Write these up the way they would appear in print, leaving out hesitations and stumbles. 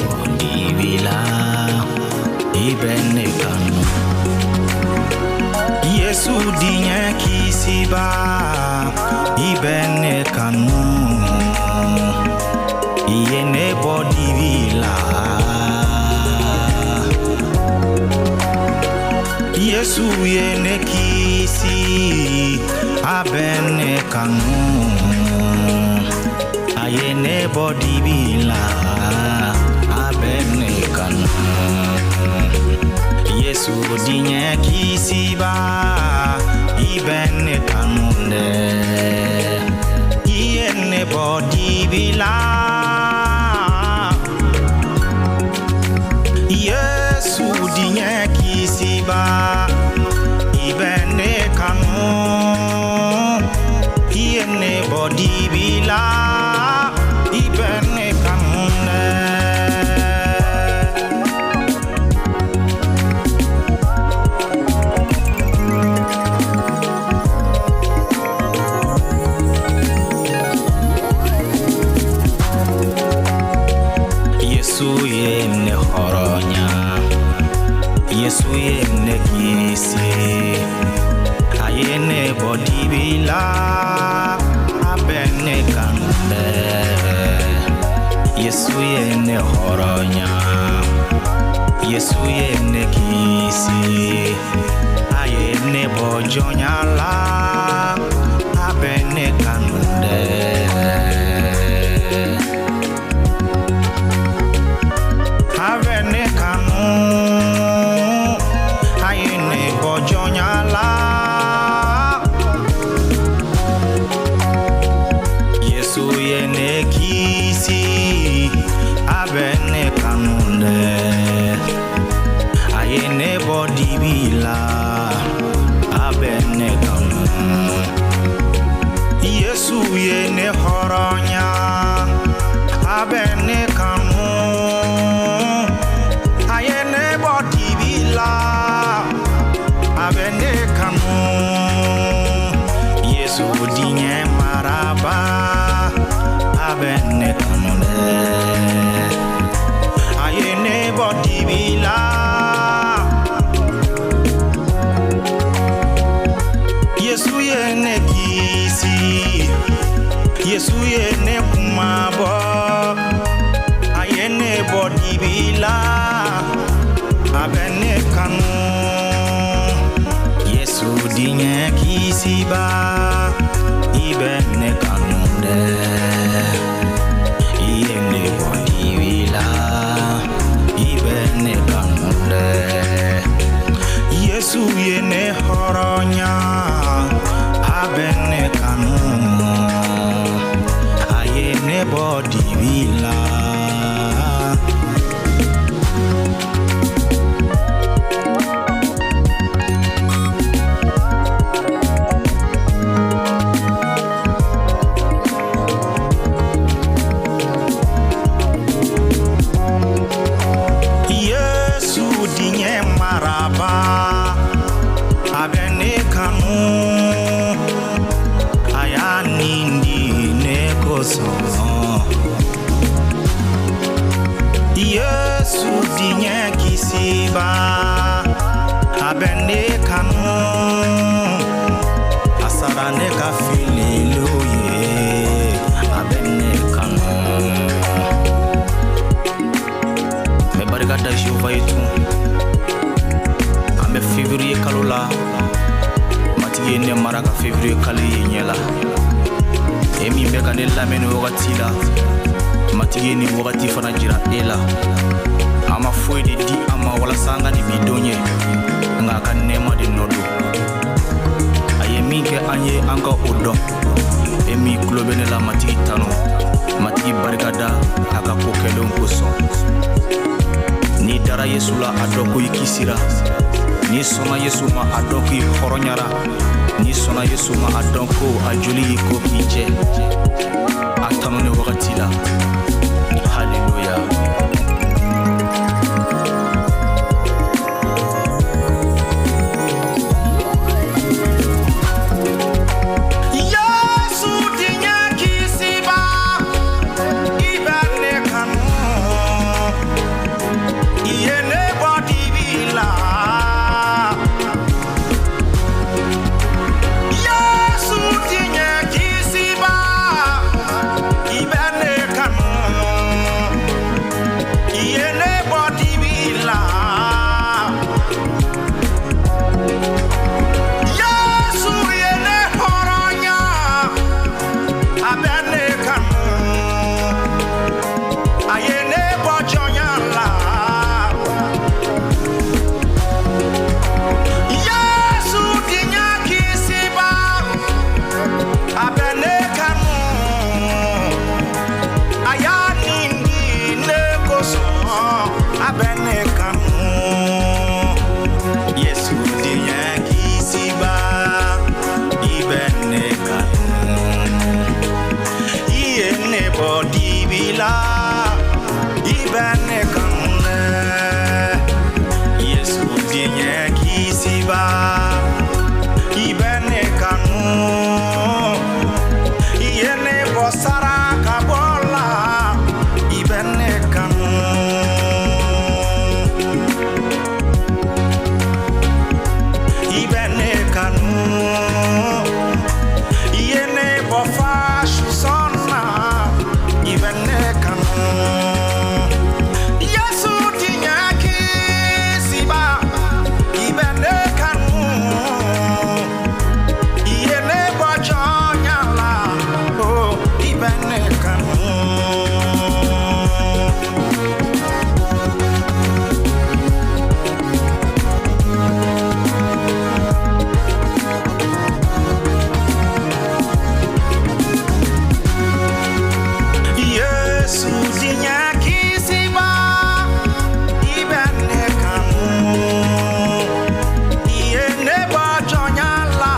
body vila ibene kanu Yesu dinya kisiba ibene kanu Yene body vila Yesu yene kisi abene kanu Ayene body vila abene kanu Yesu dinya kisiba ibene kanu Yene body vila Yesu dinya kisiba ibene kanu Yene body vila ibene kanu Yesu yene horonya Yesu yene kisi ayene body vila abene kande Yesu yene horonya Yesu yene kisi ayene bojonyala abene kande Avene kanu ayene bojonyala Yesu yene kisi avene kanu ayene body vila avene kanu Yesu yene horonya avene kanu Ayene body vila abene kanu Yesu dinye maraba abene kanu Ayene body vila Yesu yene kisi Yesu yene kumabo Ayene body vila abene kanu Yesu dinya kisiba ibene kanu Yene body vila ibene kanu Yesu yene horonya abene kanu Ayene body vila maraba abene kanu ayani ndine koso Yesu dinya kisiba abene kanu asarane ka fililoye abene kanu me barikada Jehova yetu Ame février kalula matigi ne maraka février kali nyela emi beka ne lamene wakati la matigi ni wakati fana jira ela ama foi de di ama wala sanga ni bidonye nga kan nema de nodo ayemi ke anye anga odo emi klobene la matigi tano matigi barikada aka kokelon koso ni dara Yesu la adoko ikisira ni sona Yesu ma adoko horonyara ni sona Yesu ma adoko ajuli ko bije atano ne wakati la haleluya ibene kanune Yesu dinye kisiba ibene kanu yene bosara kabola ibene kanu ibene kanu yene bofashu sona ibene kanu Yesu dinye kisiba ibene kanu yene bojonyala oh ibene kanu Yesu dinya kisiba ibene kanu yene bojonyala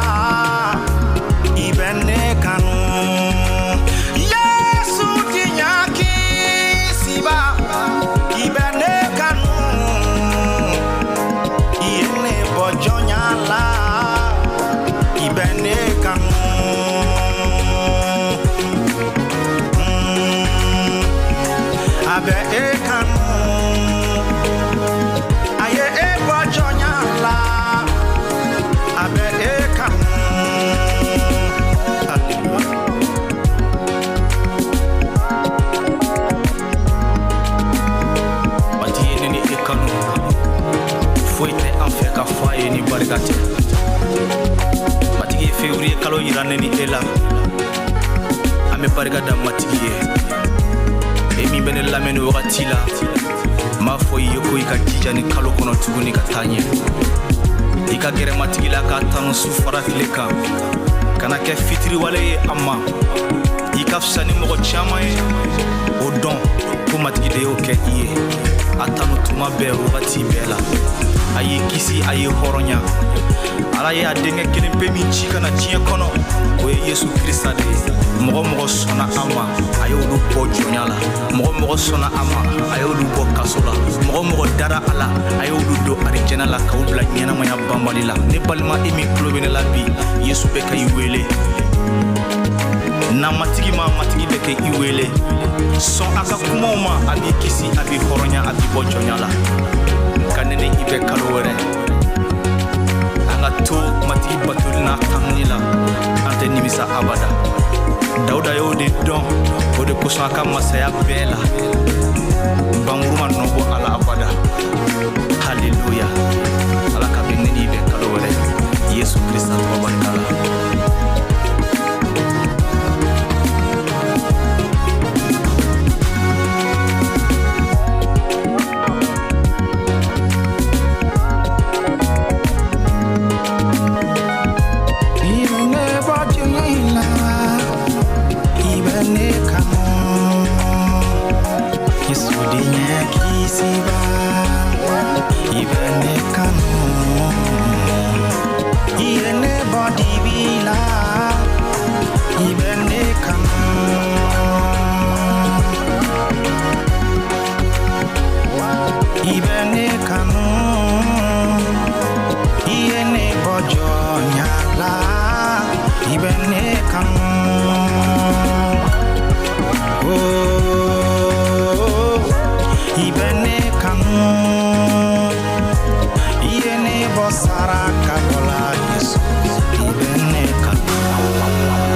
ibene kanu Yesu dinya kisiba ibene kanu yene bojonyala ibene kanu abe ekanu aye ebojonyala abe ekanu Matiye ni ekanu foite afeka faye ni barigate Matiye février kalo yirane ni ela ame barigada matiye Emi bene lamene wakati la ma foyi yoko ika jija ni kalo kono tuguni ka tanye ika gere matigi la ka tanu su faratile kan kana kɛ fitiri wale ye amma ika fisa ni mɔgɔ caman ye o dɔn ko matigi de y'o kɛ i ye a tanu tuma bɛɛ wagati bɛɛ la a ye kisi a ye hɔrɔnya ala ye a denkɛ kelen pe min ci kana diɲɛ kɔnɔ o ye Yesu Krista de ye mɔgɔ sɔnna an ma a y'olu bɔ jɔnya la mɔgɔ sɔnna an ma a y'olu bɔ kaso la mɔgɔ dara a la a y'olu don arijɛnɛ la k'u bila ɲɛnamaya banbali la ne balima e min tulo bɛ ne la bi Yesu bɛ ka i wele na matigi bɛ kɛ i wele sɔn a ka kumaw ma a b'i kisi a b'i hɔrɔnya a b'i bɔ jɔnya la ka nɛnɛ i bɛ kalo wɛrɛ an ka to matigi batoli n'a tanuni la an tɛ nimisa abada Dawuda y'o de dɔn o de kosɔn a ka masaya bɛɛ la bankuru ma nɔbɔ ala abada haleluya ala ka bɛ nɛni bɛ kalo wɛrɛ Yesu Krista tɔgɔ barika la Saraka bola Yesu ibene kanu